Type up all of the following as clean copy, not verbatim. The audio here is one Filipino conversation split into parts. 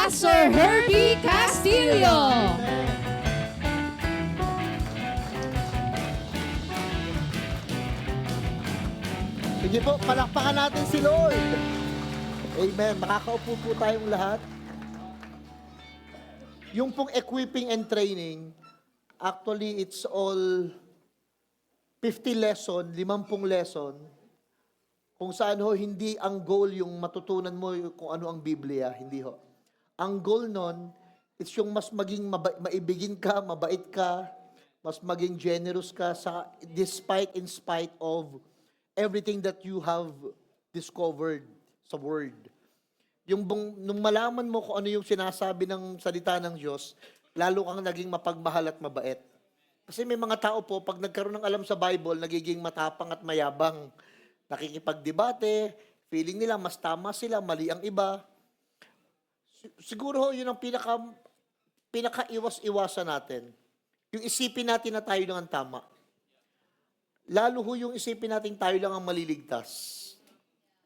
Pastor Herbie Castillo. Sige po, palakpakan natin si Lord. Amen. Makakaupo po tayong lahat. Yung pong equipping and training, actually it's all 50 lesson, 50 lesson, kung saan ho hindi ang goal yung matutunan mo kung ano ang Biblia, hindi ho. Ang goal nun, it's yung mas maging maibigin ka, mabait ka, mas maging generous ka in spite of everything that you have discovered sa Word. Nung malaman mo kung ano yung sinasabi ng salita ng Diyos, lalo kang naging mapagmahal at mabait. Kasi may mga tao po, pag nagkaroon ng alam sa Bible, nagiging matapang at mayabang. Nakikipagdebate, feeling nila mas tama sila, mali ang iba. Siguro yun ang pinaka-iwas-iwasan natin. Yung isipin natin na tayo lang ang tama. Lalo ho yung isipin natin tayo lang ang maliligtas.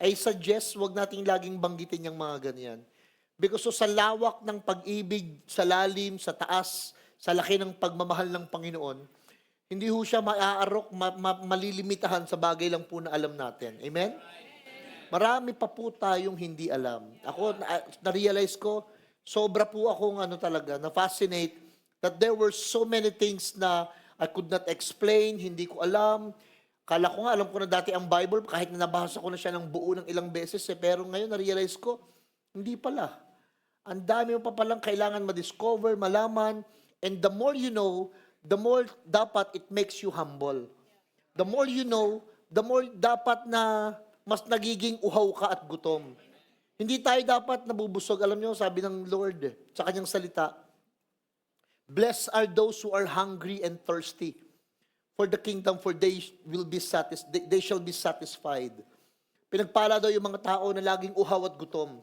I suggest, wag nating laging banggitin yung mga ganyan. Because sa lawak ng pag-ibig, sa lalim, sa taas, sa laki ng pagmamahal ng Panginoon, hindi ho siya maaarok, malilimitahan sa bagay lang po na alam natin. Amen? Marami pa po tayong hindi alam. Ako, na-realize ko, sobra po akong na-fascinate that there were so many things na I could not explain, hindi ko alam. Kala ko nga, alam ko na dati ang Bible, kahit na nabasa ko na siya ng buo ng ilang beses, pero ngayon na-realize ko, hindi pala. Ang dami mo pa palang kailangan ma-discover, malaman, and the more you know, the more dapat it makes you humble. The more you know, the more dapat na mas nagiging uhaw ka at gutom. Hindi tayo dapat nabubusog. Alam niyo, sabi ng Lord sa kanyang salita, blessed are those who are hungry and thirsty for the kingdom, for they shall be satisfied. Pinagpala daw yung mga tao na laging uhaw at gutom.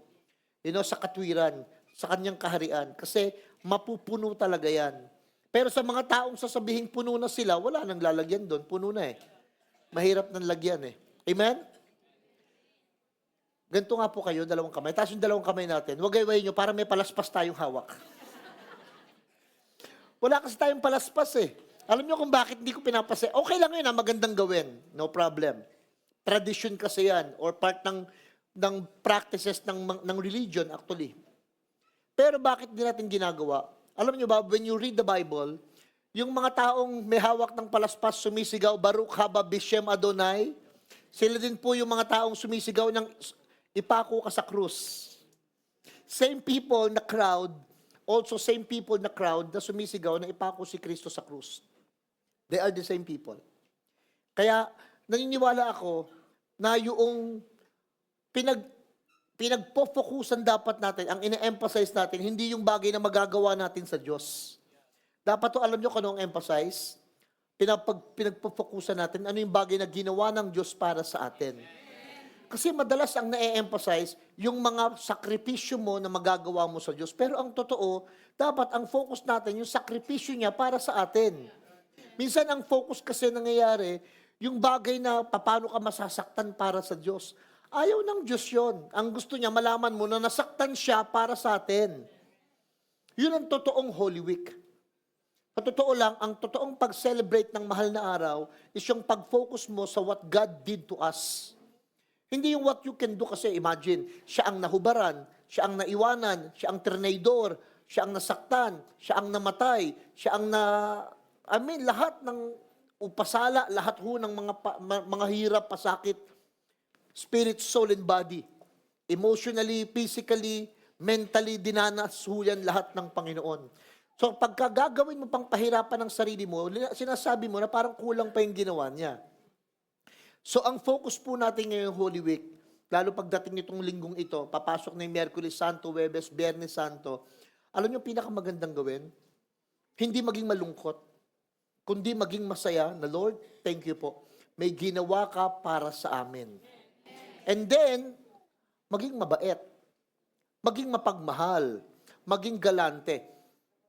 Sa katwiran, sa kanyang kaharian. Kasi mapupuno talaga yan. Pero sa mga taong sasabihing puno na sila, wala nang lalagyan doon. Puno na eh. Mahirap nang lagyan eh. Amen? Ganito nga po kayo, dalawang kamay. Taas yung dalawang kamay natin. Huwag gayawain nyo para may palaspas tayong hawak. Wala kasi tayong palaspas eh. Alam nyo kung bakit hindi ko pinapasa. Okay lang yun, magandang gawin. No problem. Tradition kasi yan or part ng practices ng religion actually. Pero bakit di natin ginagawa? Alam nyo ba, when you read the Bible, yung mga taong may hawak ng palaspas, sumisigaw, Baruch haba Bishem Adonai, sila din po yung mga taong sumisigaw ng ipako ka sa krus. Same people na crowd, also same people na crowd na sumisigaw na ipako si Kristo sa krus. They are the same people. Kaya naniniwala ako na yung pinagpo-focusan dapat natin, ang ina-emphasize natin, hindi yung bagay na magagawa natin sa Diyos. Dapat to alam nyo kung anong emphasize, pinagpo-focusan natin, ano yung bagay na ginawa ng Diyos para sa atin. Kasi madalas ang na-emphasize, yung mga sakripisyo mo na magagawa mo sa Diyos. Pero ang totoo, dapat ang focus natin, yung sakripisyo niya para sa atin. Minsan ang focus kasi nangyayari, yung bagay na paano ka masasaktan para sa Diyos. Ayaw ng Diyos yun. Ang gusto niya, malaman mo na nasaktan siya para sa atin. Yun ang totoong Holy Week. Sa totoo lang, ang totoong pag-celebrate ng mahal na araw is yung pag-focus mo sa what God did to us. Hindi yung what you can do kasi imagine, siya ang nahubaran, siya ang naiwanan, siya ang trinador, siya ang nasaktan, siya ang namatay, siya ang lahat ng upasala, lahat ho ng mga hirap, pasakit, spirit, soul, and body. Emotionally, physically, mentally, dinanas ho yan lahat ng Panginoon. So, pagka gagawin mo pang pahirapan ng sarili mo, sinasabi mo na parang kulang pa yung ginawa niya. So, ang focus po natin ngayong Holy Week, lalo pagdating nitong linggong ito, papasok na yung Miyerkules Santo, Huwebes, Biyernes Santo, alam niyo pinakamagandang gawin? Hindi maging malungkot, kundi maging masaya na, Lord, thank you po. May ginawa ka para sa amin. And then, maging mabait, maging mapagmahal, maging galante.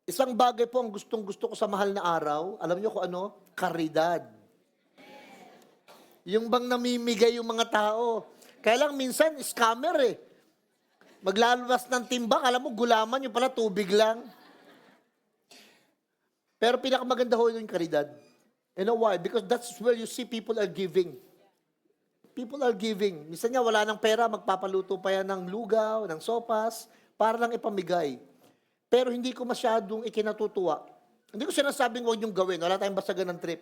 Isang bagay po ang gustong-gusto ko sa mahal na araw, alam niyo kung ano? Karidad. Yung bang namimigay yung mga tao. Kaya lang minsan, scammer eh. Maglalabas ng timbang, alam mo, gulaman, yung pala tubig lang. Pero pinakamaganda ho yung karidad. You know why? Because that's where you see people are giving. People are giving. Minsan nga wala ng pera, magpapaluto pa yan ng lugaw, ng sopas, para lang ipamigay. Pero hindi ko masyadong ikinatutuwa. Hindi ko sinasabing huwag niyong gawin. Wala tayong basagan ng trip.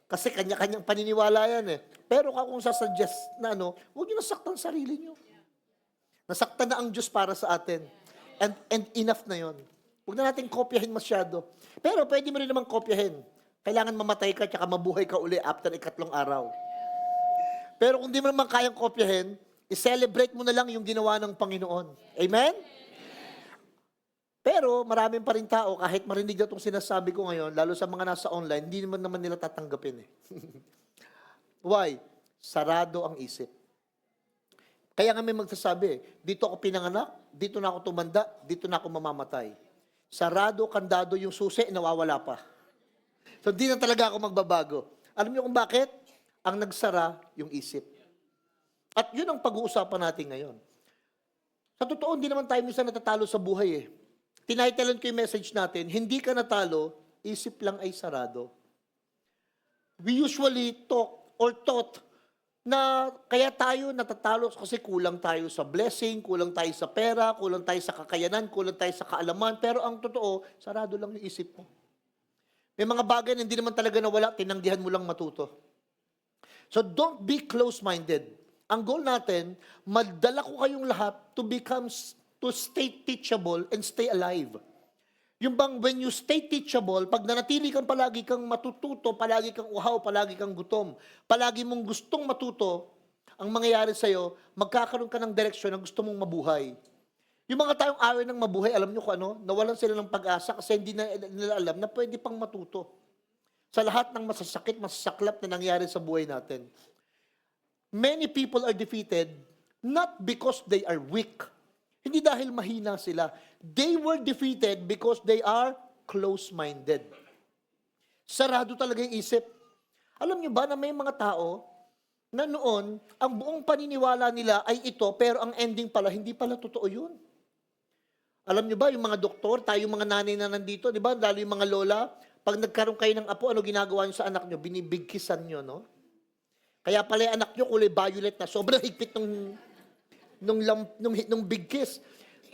Kasi kanya-kanyang paniniwala yan eh. Pero kung sasuggest na huwag niyo nasaktan sarili niyo. Nasaktan na ang Diyos para sa atin. And enough na yon. Huwag na natin kopyahin masyado. Pero pwede mo rin naman kopyahin. Kailangan mamatay ka tsaka mabuhay ka uli after 3 araw. Pero kung di mo naman kayang kopyahin, i-celebrate mo na lang yung ginawa ng Panginoon. Amen? Pero maraming pa rin tao, kahit marinig na itong sinasabi ko ngayon, lalo sa mga nasa online, hindi naman nila tatanggapin eh. Why? Sarado ang isip. Kaya nga may magsasabi, dito ako pinanganak, dito na ako tumanda, dito na ako mamamatay. Sarado, kandado yung susi, nawawala pa. So di na talaga ako magbabago. Alam niyo kung bakit? Ang nagsara yung isip. At yun ang pag-uusapan natin ngayon. Sa totoo, hindi naman tayo minsan natatalo sa buhay eh. Tinitlean ko yung message natin, hindi ka natalo, isip lang ay sarado. We usually talk or taught na kaya tayo natatalo kasi kulang tayo sa blessing, kulang tayo sa pera, kulang tayo sa kakayanan, kulang tayo sa kaalaman, pero ang totoo, sarado lang yung isip mo. May mga bagay na hindi naman talaga nawala, tinanggihan mo lang matuto. So don't be close-minded. Ang goal natin, madala ko kayong lahat to stay teachable and stay alive. Yung bang when you stay teachable, pag nanatili kang palagi kang matututo, palagi kang uhaw, palagi kang gutom, palagi mong gustong matuto, ang mangyayari sa'yo, magkakaroon ka ng direksyon na gusto mong mabuhay. Yung mga tayong away ng mabuhay, alam nyo kung ano, nawalan sila ng pag-asa kasi hindi na nila alam na pwede pang matuto. Sa lahat ng masasakit, masasaklap na nangyari sa buhay natin. Many people are defeated not because they are weak. Hindi dahil mahina sila. They were defeated because they are close-minded. Sarado talaga yung isip. Alam niyo ba na may mga tao na noon, ang buong paniniwala nila ay ito, pero ang ending pala, hindi pala totoo yun. Alam niyo ba, yung mga doktor, tayo mga nanay na nandito, di ba, lalo yung mga lola, pag nagkaroon kayo ng apo, ano ginagawa niyo sa anak niyo? Binibigkisan niyo, no? Kaya pala yung anak niyo kulay violet na, sobrang higpit nung big kiss.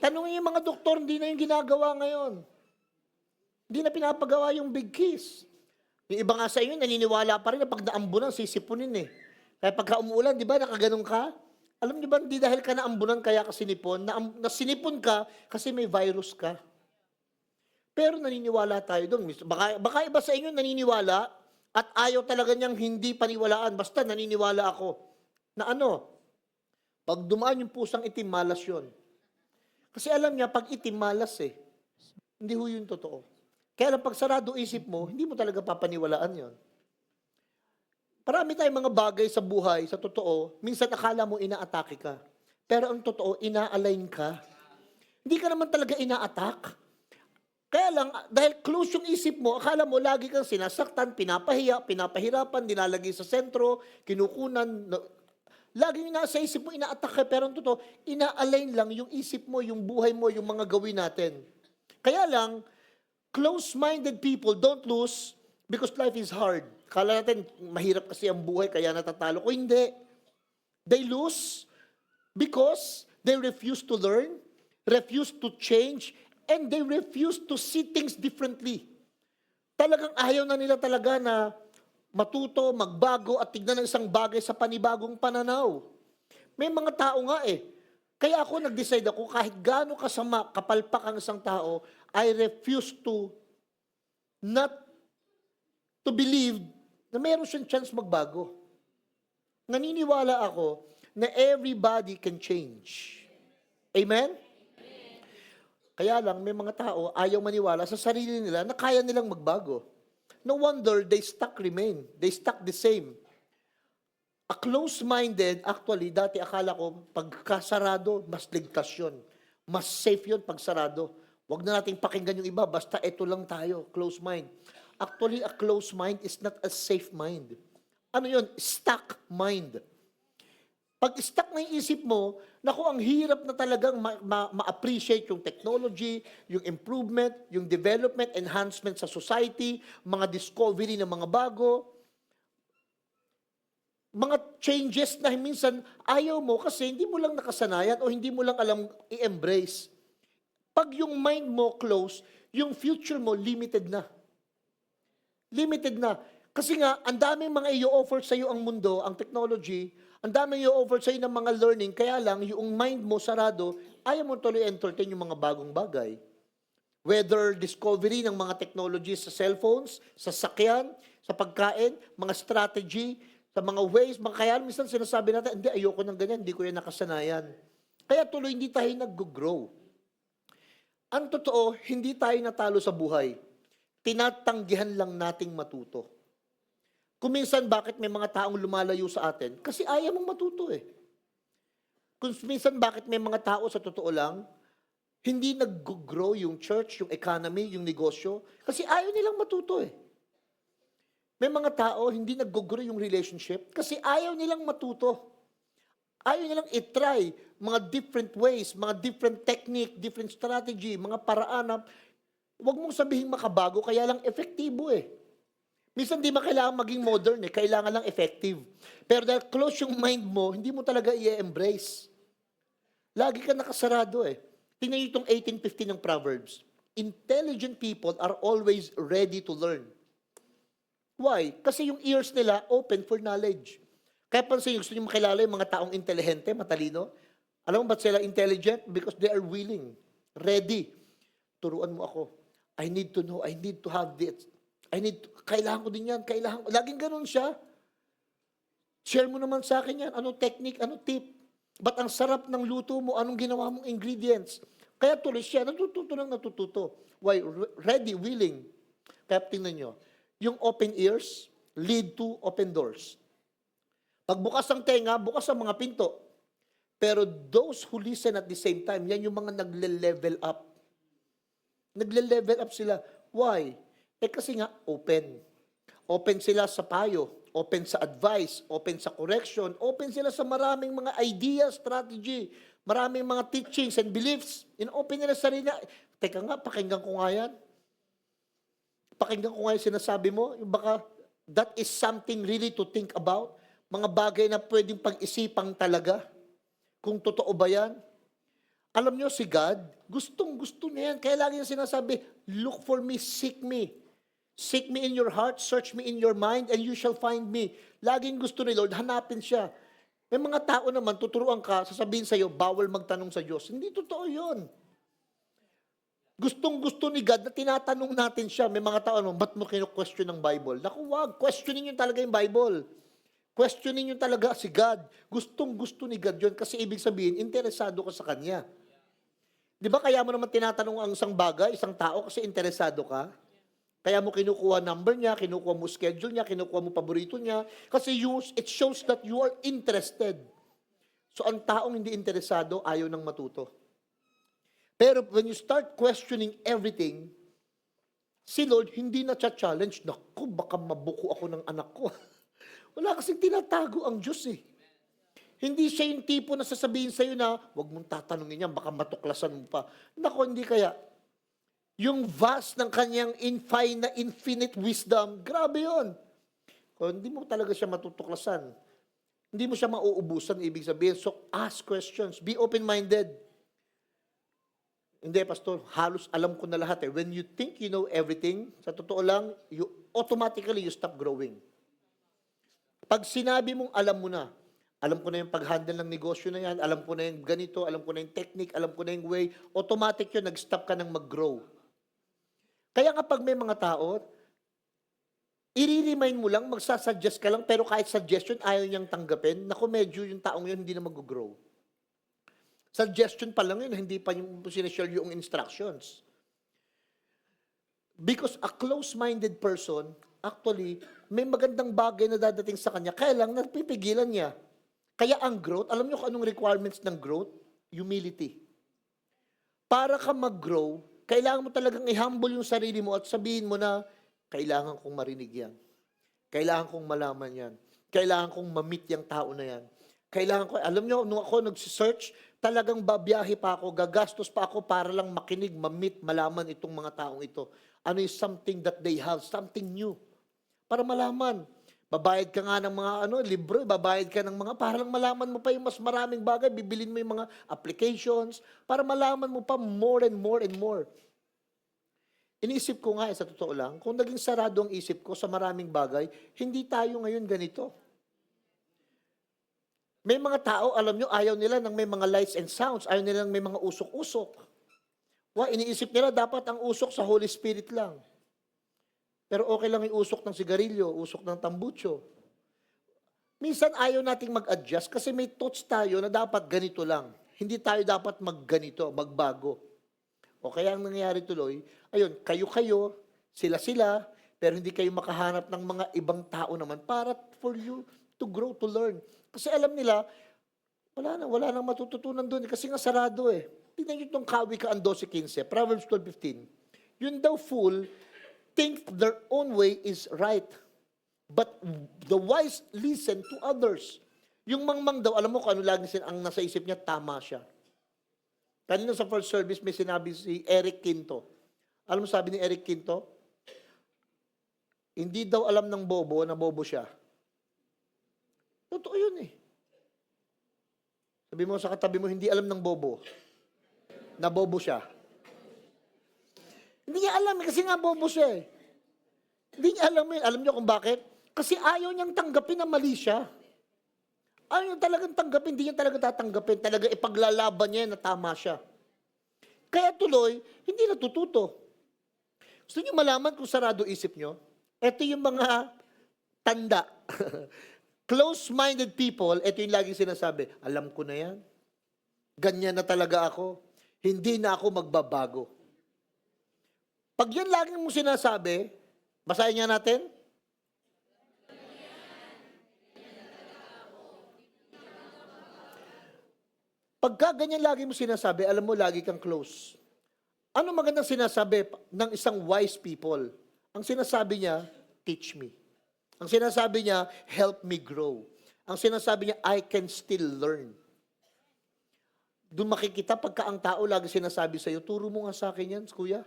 Tanungin yung mga doktor, hindi na yung ginagawa ngayon. Hindi na pinapagawa yung big kiss. Yung iba nga sa inyo, naniniwala pa rin na pag naambunan, sisipunin eh. Kaya pagka umuulan, di ba, nakaganon ka? Alam niyo ba, hindi dahil ka naambunan kaya ka sinipon, nasinipon ka kasi may virus ka. Pero naniniwala tayo doon. Baka iba sa inyo naniniwala at ayaw talaga niyang hindi paniwalaan. Basta naniniwala ako na pag dumaan yung pusang itim, malas yun. Kasi alam niya, pag itim, malas eh. Hindi ho yun totoo. Kaya lang pag sarado isip mo, hindi mo talaga papaniwalaan yon. Marami tayong mga bagay sa buhay, sa totoo, minsan akala mo ina-atake ka. Pero ang totoo, ina-align ka. Hindi ka naman talaga ina-attack. Kaya lang, dahil close yung isip mo, akala mo lagi kang sinasaktan, pinapahiya, pinapahirapan, dinalagay sa sentro, kinukunan. Laging nasa isip mo, ina-attack ka, pero ang totoo, ina-align lang yung isip mo, yung buhay mo, yung mga gawin natin. Kaya lang, close-minded people don't lose because life is hard. Kala natin, mahirap kasi ang buhay, kaya natatalo ko. Hindi. They lose because they refuse to learn, refuse to change, and they refuse to see things differently. Talagang ayaw na nila talaga na matuto, magbago, at tignan ng isang bagay sa panibagong pananaw. May mga tao nga eh. Kaya ako nag-decide ako, kahit gaano kasama, kapalpak ang isang tao, I refuse to not to believe na meron siyang chance magbago. Naniniwala ako na everybody can change. Amen? Kaya lang, may mga tao ayaw maniwala sa sarili nila na kaya nilang magbago. No wonder they remain. They stuck the same. A close-minded, actually, dati akala ko, pagkasarado, mas ligtas yun. Mas safe yun pag sarado. Huwag na nating pakinggan yung iba, basta eto lang tayo, close mind. Actually, a closed mind is not a safe mind. Ano yun? Stuck mind. Pag stuck na yung isip mo, Naku, ang hirap na talagang ma-appreciate yung technology, yung improvement, yung development, enhancement sa society, mga discovery ng mga bago, mga changes na minsan ayaw mo kasi hindi mo lang nakasanayan o hindi mo lang alam i-embrace. Pag yung mind mo close, yung future mo limited na. Limited na. Kasi nga, ang daming mga i-offer sa iyo ang mundo, ang technology, ang daming i-offer sa iyo ng mga learning, kaya lang, yung mind mo sarado, ayaw mo tuloy entertain yung mga bagong bagay. Whether discovery ng mga technologies sa cellphones, sa sakyan, sa pagkain, mga strategy, sa mga ways, mga kaya minsan sinasabi natin, hindi, ayoko ng ganyan, hindi ko yan nakasanayan. Kaya tuloy hindi tayo nag-grow. Ang totoo, hindi tayo natalo sa buhay. Tinatanggihan lang nating matuto. Kung minsan, bakit may mga taong lumalayo sa atin? Kasi ayaw mong matuto eh. Kung minsan, bakit may mga tao sa totoo lang, hindi nag-grow yung church, yung economy, yung negosyo, kasi ayaw nilang matuto eh. May mga tao, hindi nag-grow yung relationship, kasi ayaw nilang matuto. Ayaw nilang i-try mga different ways, mga different technique, different strategy, mga paraan na huwag mong sabihin makabago, kaya lang efektibo eh. Minsan di kailangan maging modern eh, kailangan lang effective. Pero dahil close yung mind mo, hindi mo talaga i-embrace. Lagi ka nakasarado eh. Tingnan niyo itong 18:15 ng Proverbs. Intelligent people are always ready to learn. Why? Kasi yung ears nila open for knowledge. Kaya pansin niyo, gusto niyo makilala yung mga taong intelihente, matalino? Alam mo ba't sila intelligent? Because they are willing, ready. Turuan mo ako. I need to know, I need to have this. Kailangan ko din yan, laging ganun siya. Share mo naman sa akin yan, anong technique, anong tip. Ba't ang sarap ng luto mo, anong ginawa mong ingredients. Kaya tuloy siya, natututo. Why? Ready, willing. Kaya tingnan nyo, yung open ears lead to open doors. Pag bukas ang tenga, bukas ang mga pinto. Pero those who listen at the same time, yan yung mga nagle-level up. Nagle-level up sila. Why? Kasi nga, open. Open sila sa payo, open sa advice, open sa correction, open sila sa maraming mga ideas, strategy, maraming mga teachings and beliefs. In-open nila sarili na, teka nga, pakinggan ko nga yan. Pakinggan ko nga yung sinasabi mo, yung baka that is something really to think about. Mga bagay na pwedeng pag-isipang talaga. Kung totoo ba yan? Alam nyo, si God, gustong-gusto niya yan. Kaya lagi niya sinasabi, look for me, seek me. Seek me in your heart, search me in your mind, and you shall find me. Laging gusto ni Lord, hanapin siya. May mga tao naman, tuturuan ka, sasabihin sa'yo, bawal magtanong sa Diyos. Hindi totoo yun. Gustong-gusto ni God na tinatanong natin siya. May mga tao, ba't mo kinu-question ng Bible? Naku, wag. Questionin nyo talaga yung Bible. Questionin nyo talaga si God. Gustong-gusto ni God yun kasi ibig sabihin, interesado ka sa Kanya. Di ba kaya mo naman tinatanong ang isang bagay, isang tao kasi interesado ka? Kaya mo kinukuha number niya, kinukuha mo schedule niya, kinukuha mo paborito niya. Kasi it shows that you are interested. So ang taong hindi interesado, ayaw nang matuto. Pero when you start questioning everything, si Lord hindi na challenge, naku, baka mabuko ako ng anak ko. Wala kasing tinatago ang Diyos eh. Hindi siya yung tipo na sasabihin sa'yo na, huwag mong tatanungin yan, baka matuklasan mo pa. Naku, hindi kaya. Yung vast ng kanyang infinite wisdom, grabe yun. Kung hindi mo talaga siya matutuklasan, hindi mo siya mauubusan, ibig sabihin. So, ask questions. Be open-minded. Hindi, Pastor, halos alam ko na lahat eh. When you think you know everything, sa totoo lang, automatically you stop growing. Pag sinabi mong alam mo na, alam ko na yung pag-handle ng negosyo na yan, alam ko na yung ganito, alam ko na yung technique, alam ko na yung way, automatic yun, nag-stop ka ng mag-grow. Kaya nga pag may mga tao, i-remind mo lang, magsasuggest ka lang, pero kahit suggestion, ayaw niyang tanggapin, naku, medyo yung taong yun hindi na mag-grow. Suggestion pa lang yun, hindi pa yung sinishare yung instructions. Because a close-minded person, actually, may magandang bagay na dadating sa kanya, kaya lang napipigilan niya. Kaya ang growth, alam niyo kung anong requirements ng growth? Humility. Para ka mag-grow, kailangan mo talagang i-humble yung sarili mo at sabihin mo na, kailangan kong marinig yan. Kailangan kong malaman yan. Kailangan kong ma-meet yung tao na yan. Kailangan ko, alam nyo, nung ako nag-search, talagang babiyahe pa ako, gagastos pa ako para lang makinig, ma-meet, malaman itong mga taong ito. Ano is something that they have, something new. Para malaman. Babayad ka nga ng mga libro, babayad ka ng mga, para lang malaman mo pa yung mas maraming bagay, bibilin mo yung mga applications, para malaman mo pa more and more and more. Iniisip ko nga, sa totoo lang, kung naging sarado ang isip ko sa maraming bagay, hindi tayo ngayon ganito. May mga tao, alam nyo, ayaw nila ng may mga lights and sounds, ayaw nila ng may mga usok-usok. Iniisip nila dapat ang usok sa Holy Spirit lang. Pero okay lang yung usok ng sigarilyo, usok ng tambucho. Minsan ayaw nating mag-adjust kasi may thoughts tayo na dapat ganito lang. Hindi tayo dapat magganito, magbago. O kaya ang nangyayari tuloy, ayun, kayo-kayo, sila-sila, pero hindi kayo makahanap ng mga ibang tao naman para for you to grow, to learn. Kasi alam nila, wala nang matututunan doon kasi nga sarado eh. Tingnan nyo itong Kawikaan 12:15, Proverbs 12:15. Yun daw fool, think their own way is right, but the wise listen to others. Yung mangmang daw, alam mo kung ano lagi ang nasa isip niya, tama siya. Kanina sa first service may sinabi si Eric Quinto. Alam mo sabi ni Eric Quinto? Hindi daw alam ng bobo na bobo siya. Totoo yun eh. Sabi mo sa katabi mo, hindi alam ng bobo na bobo siya. Hindi niya alam kasi nga bobo siya eh. Hindi niya alam yun. Alam niyo kung bakit? Kasi ayaw niyang tanggapin na mali siya. Ayaw niya talagang tanggapin, hindi niya talaga tatanggapin. Talaga ipaglalaban niya na tama siya. Kaya tuloy, hindi natututo. Gusto niyo malaman kung sarado isip niyo? Ito yung mga tanda. Close-minded people, ito yung laging sinasabi, alam ko na yan. Ganyan na talaga ako. Hindi na ako magbabago. Pag yan laging mo sinasabi, basahin nga natin. Pagka ganyan lagi mo sinasabi, alam mo lagi kang close. Ano magandang sinasabi ng isang wise people? Ang sinasabi niya, teach me. Ang sinasabi niya, help me grow. Ang sinasabi niya, I can still learn. Doon makikita pagka ang tao lagi sinasabi sa'yo, turo mo nga sa akin yan, kuya.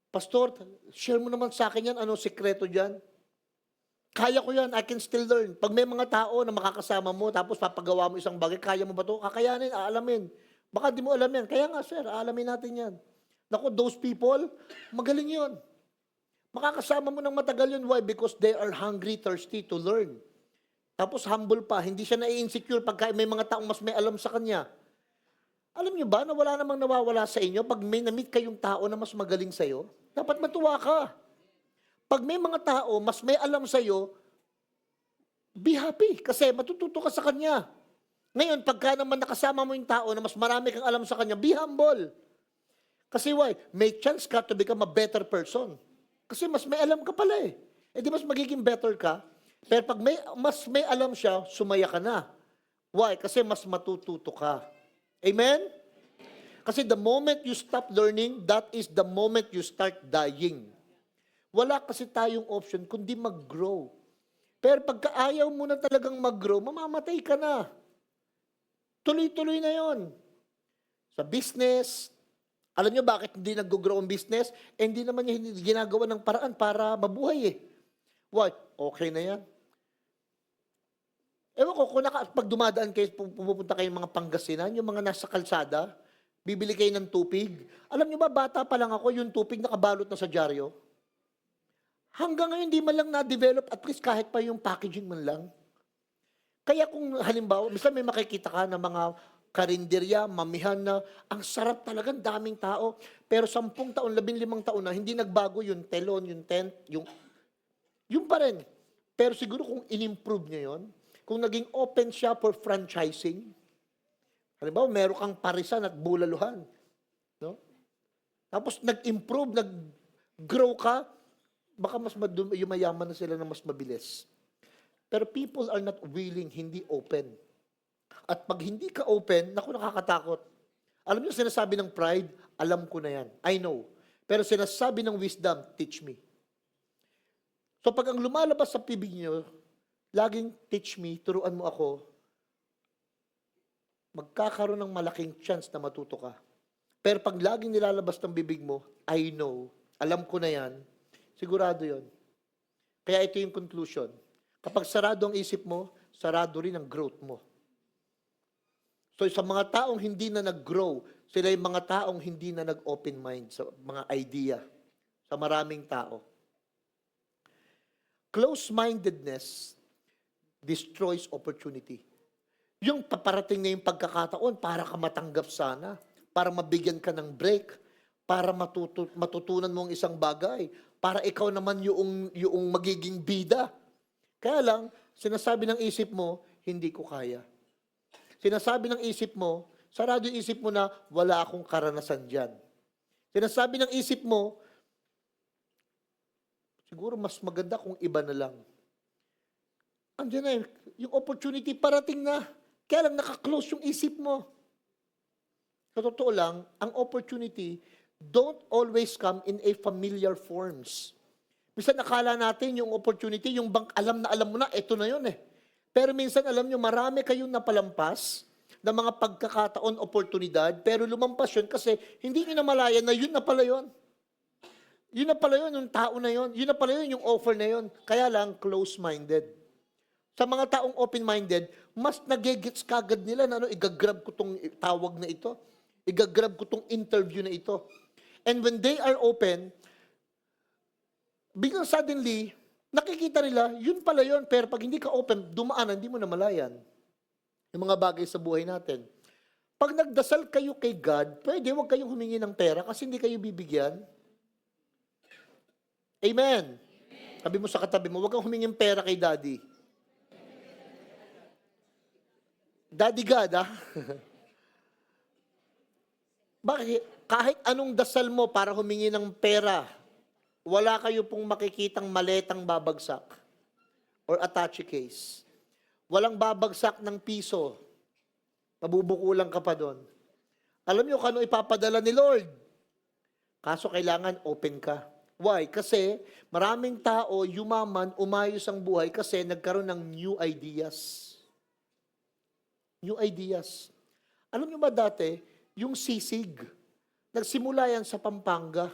Pastor, share mo naman sa akin yan, ano sekreto dyan? Kaya ko yan, I can still learn. Pag may mga tao na makakasama mo, tapos papagawa mo isang bagay, kaya mo ba ito? Kakayanin, aalamin. Baka di mo alam yan. Kaya nga, sir, aalamin natin yan. Naku, those people, magaling yun. Makakasama mo ng matagal yun. Why? Because they are hungry, thirsty to learn. Tapos humble pa. Hindi siya na-insecure pagka may mga taong mas may alam sa kanya. Alam niyo ba na wala namang nawawala sa inyo pag may na-meet kayong tao na mas magaling sa'yo? Dapat matuwa ka. Pag may mga tao mas may alam sa'yo, be happy kasi matututo ka sa kanya. Ngayon, pagka naman nakasama mo yung tao na mas marami kang alam sa kanya, be humble. Kasi why? May chance ka to become a better person. Kasi mas may alam ka pala eh. E di mas magiging better ka. Pero pag mas may alam siya, sumaya ka na. Why? Kasi mas matututo ka. Amen? Kasi the moment you stop learning, that is the moment you start dying. Wala kasi tayong option kundi mag-grow. Pero pagka ayaw mo na talagang mag-grow, mamamatay ka na. Tuloy-tuloy na yon. Sa business, alam nyo bakit hindi nag-grow ang business? Hindi naman niya ginagawa ng paraan para mabuhay eh. Why? Okay na yan. Ewan ko, pag dumadaan kayo, pupunta kayo mga Pangasinan, yung mga nasa kalsada, bibili kayo ng tupig. Alam nyo ba, bata pa lang ako, yung tupig nakabalot na sa dyaryo. Hanggang ngayon, di man lang na-develop, at least kahit pa yung packaging man lang. Kaya kung halimbawa, minsan may makikita ka ng mga karinderya, mamihan na, ang sarap talaga, daming tao. Pero 10 taon, 15 taon na, hindi nagbago yung telon, yung tent, yung pa rin. Pero siguro kung in-improve niya yon, kung naging open siya for franchising, halimbawa, meron kang parisan at bulaluhan. No? Tapos nag-improve, nag-grow ka, baka mas yumayaman na sila na mas mabilis. Pero people are not willing, hindi open. At pag hindi ka open, naku, nakakatakot. Alam niyo, sinasabi ng pride, alam ko na yan. I know. Pero sinasabi ng wisdom, teach me. So pag ang lumalabas sa bibig niyo, laging teach me, turuan mo ako, magkakaroon ng malaking chance na matuto ka. Pero pag laging nilalabas ng bibig mo, I know, alam ko na yan, sigurado yon. Kaya ito yung conclusion. Kapag sarado ang isip mo, sarado rin ang growth mo. So sa mga taong hindi na nag-grow, sila yung mga taong hindi na nag-open mind sa mga idea, sa maraming tao. Close-mindedness destroys opportunity. Yung paparating na yung pagkakataon para ka matanggap sana, para mabigyan ka ng break, para matutunan mo ang isang bagay, para ikaw naman yung magiging bida. Kaya lang, sinasabi ng isip mo, hindi ko kaya. Sinasabi ng isip mo, sarado yung isip mo na wala akong karanasan dyan. Sinasabi ng isip mo, siguro mas maganda kung iba na lang. Andiyan na yung opportunity parating na. Kaya lang nakaklose yung isip mo. Sa totoo lang, ang opportunity don't always come in a familiar forms. Minsan nakala natin yung opportunity, yung alam na alam mo na, ito na yun eh. Pero minsan alam nyo, marami kayong napalampas na mga pagkakataon, oportunidad, pero lumampas yun kasi hindi nyo namalayan na yun na pala yun. Yun na pala yun, yung tao na yun. Yun na pala yun, yung offer na yun. Kaya lang, close-minded. Sa mga taong open-minded, mas nagigits kagad nila na igagrab ko tong tawag na ito. Igagrab ko tong interview na ito. And when they are open, biglang suddenly, nakikita nila, yun pala yun. Pero pag hindi ka open, dumaan, hindi mo namalayan. Yung mga bagay sa buhay natin. Pag nagdasal kayo kay God, pwede huwag kayong humingi ng pera kasi hindi kayo bibigyan. Amen. Sabi mo sa katabi mo, huwag kang humingi ng pera kay Daddy. Daddy God, ah. Bakit? Kahit anong dasal mo para humingi ng pera, wala kayo pong makikitang maletang babagsak or attache case. Walang babagsak ng piso. Mabubukulang ka pa doon. Alam niyo kung ano ipapadala ni Lord? Kaso kailangan open ka. Why? Kasi maraming tao, yumaman, umayos ang buhay kasi nagkaroon ng new ideas. New ideas. Alam niyo ba dati, yung sisig, nagsimula yan sa Pampanga.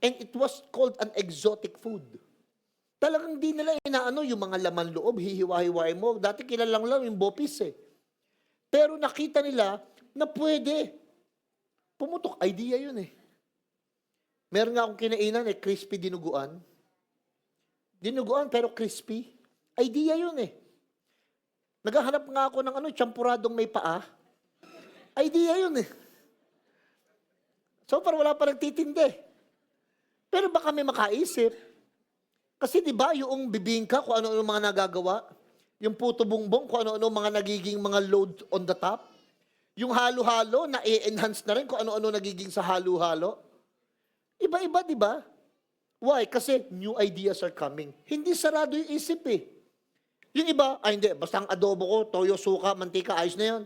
And it was called an exotic food. Talagang di nila inaano yung mga laman loob, hihiwa-hiwain mo. Dati kilalang lang yung bopis eh. Pero nakita nila na pwede. Pumutok, idea yun eh. Meron nga akong kinainan eh, crispy dinuguan. Dinuguan pero crispy. Idea yun eh. Naghahanap nga ako ng champuradong may paa. Idea yun eh. So far wala pa nagtitindi. Pero baka may makaisip. Kasi di ba yung bibingka kung ano-ano mga nagagawa, yung puto bongbong kung ano-ano mga nagiging mga load on the top, yung halo-halo na i-enhance na rin kung ano-ano nagiging sa halo-halo. Iba-iba, di ba? Why? Kasi new ideas are coming. Hindi sarado yung isip eh. Yung iba, hindi, basta ang adobo ko, toyo, suka, mantika, ayos na yun.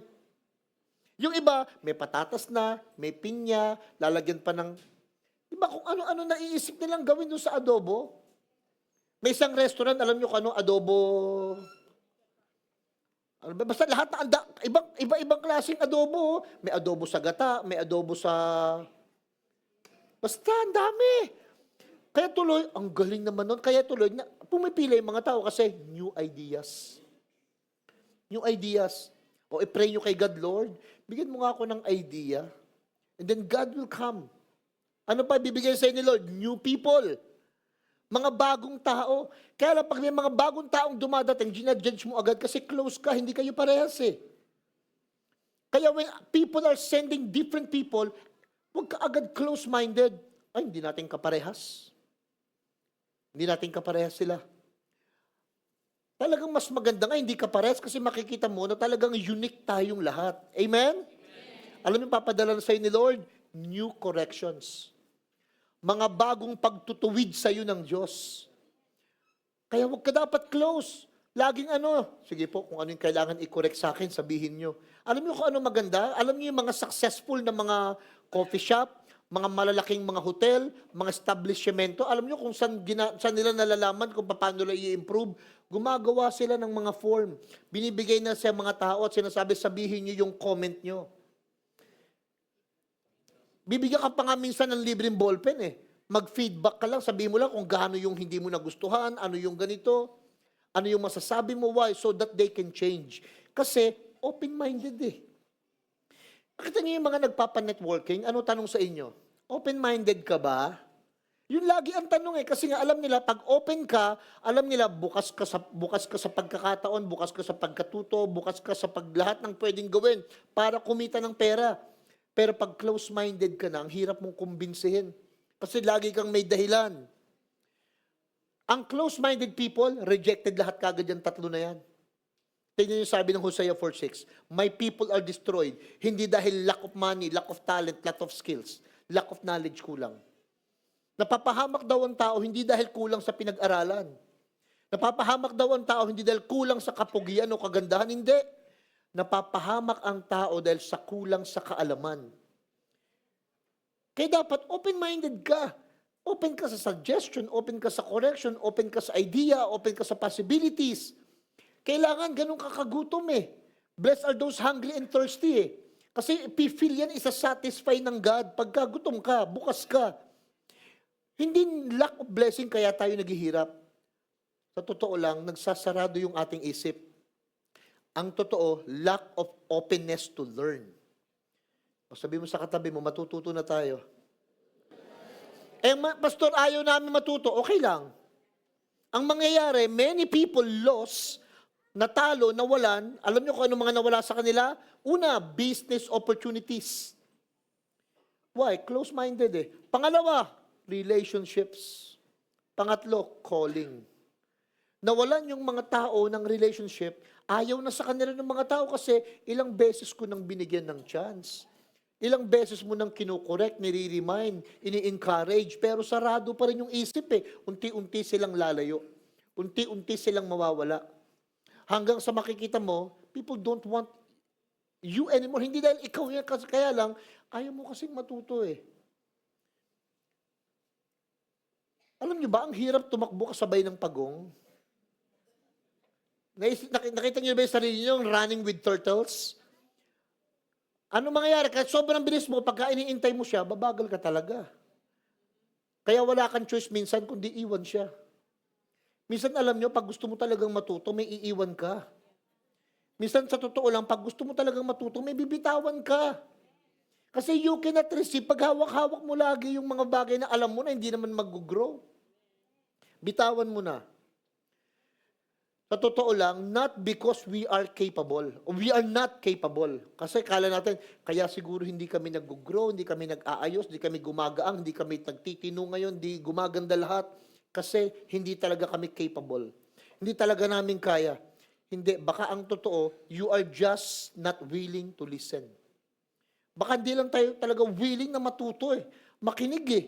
Yung iba, may patatas na, may pinya, lalagyan pa ng, di ba kung ano-ano naiisip nilang gawin doon sa adobo? May isang restaurant, alam nyo kung ano, adobo, basta lahat na, iba-ibang klaseng adobo. May adobo sa gata, may adobo sa, basta ang dami. Kaya tuloy, ang galing naman nun, kaya tuloy, pumipila yung mga tao kasi new ideas. New ideas. O i-pray nyo kay God, Lord, bigyan mo nga ako ng idea, and then God will come. Ano pa bibigyan sa inyo, Lord? New people. Mga bagong tao. Kaya lang, pag may mga bagong taong dumadating, ginajudge mo agad kasi close ka, hindi kayo parehas eh. Kaya when people are sending different people, huwag ka agad close-minded. Ay, hindi natin kaparehas. Hindi natin kaparehas sila. Talagang mas maganda nga, hindi kaparehas kasi makikita mo na talagang unique tayong lahat. Amen? Alam mo, papadala na sa'yo ni Lord, new corrections. Mga bagong pagtutuwid sa iyo ng Diyos. Kaya huwag ka dapat close. Laging sige po, kung ano yung kailangan i-correct sa akin, sabihin nyo. Alam niyo kung ano maganda? Alam niyo yung mga successful na mga coffee shop, mga malalaking mga hotel, mga establishmento. Alam nyo kung saan nila nalalaman kung paano nila i-improve? Gumagawa sila ng mga form. Binibigay na sa mga tao at sinasabi, sabihin nyo yung comment nyo. Bibigyan ka pa nga minsan ng libreng ballpen eh. Mag-feedback ka lang, sabihin mo lang kung gaano yung hindi mo nagustuhan, ano yung ganito, ano yung masasabi mo, why, so that they can change. Kasi open-minded eh. Nakita niyo yung mga nagpapa-networking, ano tanong sa inyo? Open-minded ka ba? Yun lagi ang tanong eh, kasi nga alam nila, pag open ka, alam nila, bukas ka sa pagkakataon, bukas ka sa pagkatuto, bukas ka sa lahat ng pwedeng gawin para kumita ng pera. Pero pag close-minded ka na, ang hirap mong kumbinsihin. Kasi lagi kang may dahilan. Ang close-minded people, rejected lahat kagad yung tatlo na yan. Tingnan niyo sabi ng Hosea 4:6, my people are destroyed, hindi dahil lack of money, lack of talent, lack of skills, lack of knowledge kulang. Napapahamak daw ang tao, hindi dahil kulang sa pinag-aralan. Napapahamak daw ang tao, hindi dahil kulang sa kapugian o kagandahan, hindi. Napapahamak ang tao dahil sa kulang sa kaalaman. Kaya dapat open-minded ka. Open ka sa suggestion, open ka sa correction, open ka sa idea, open ka sa possibilities. Kailangan ganun kakagutom eh. Blessed are those hungry and thirsty eh. Kasi ipifeel yan, isa-satisfy ng God. Pagka gutom ka, bukas ka. Hindi lack of blessing kaya tayo naghihirap. Sa totoo lang, nagsasarado yung ating isip. Ang totoo, lack of openness to learn. Sabi mo sa katabi mo, matututo na tayo. Pastor, ayaw namin matuto. Okay lang. Ang mangyayari, many people lost, natalo, nawalan. Alam niyo kung ano mga nawala sa kanila? Una, business opportunities. Why? Close-minded eh. Pangalawa, relationships. Pangatlo, calling. Nawalan yung mga tao ng relationship, ayaw na sa kanila ng mga tao kasi ilang beses ko nang binigyan ng chance. Ilang beses mo nang kinukorek, nire-remind, ini-encourage, pero sarado pa rin yung isip eh. Unti-unti silang lalayo. Unti-unti silang mawawala. Hanggang sa makikita mo, people don't want you anymore. Hindi dahil ikaw yan, kaya lang, ayaw mo kasing matuto eh. Alam niyo ba, ang hirap tumakbo kasabay ng pagong? Nakita niyo ba yung sarili niyo, running with turtles? Ano mangyayari? Kahit sobrang bilis mo, pagka iniintay mo siya, babagal ka talaga. Kaya wala kang choice minsan kundi iwan siya. Minsan alam nyo, pag gusto mo talagang matuto, may iiwan ka. Minsan sa totoo lang, pag gusto mo talagang matuto, may bibitawan ka. Kasi you cannot receive, pag hawak-hawak mo lagi yung mga bagay na alam mo na hindi naman mag-grow. Bitawan mo na. Sa totoo lang, not because we are capable. We are not capable. Kasi kala natin, kaya siguro hindi kami nag-grow, hindi kami nag-aayos, hindi kami gumagaang, hindi kami nagtitino ngayon, hindi gumaganda lahat. Kasi hindi talaga kami capable. Hindi talaga namin kaya. Hindi, baka ang totoo, you are just not willing to listen. Baka hindi lang tayo talaga willing na matuto eh. Makinig eh.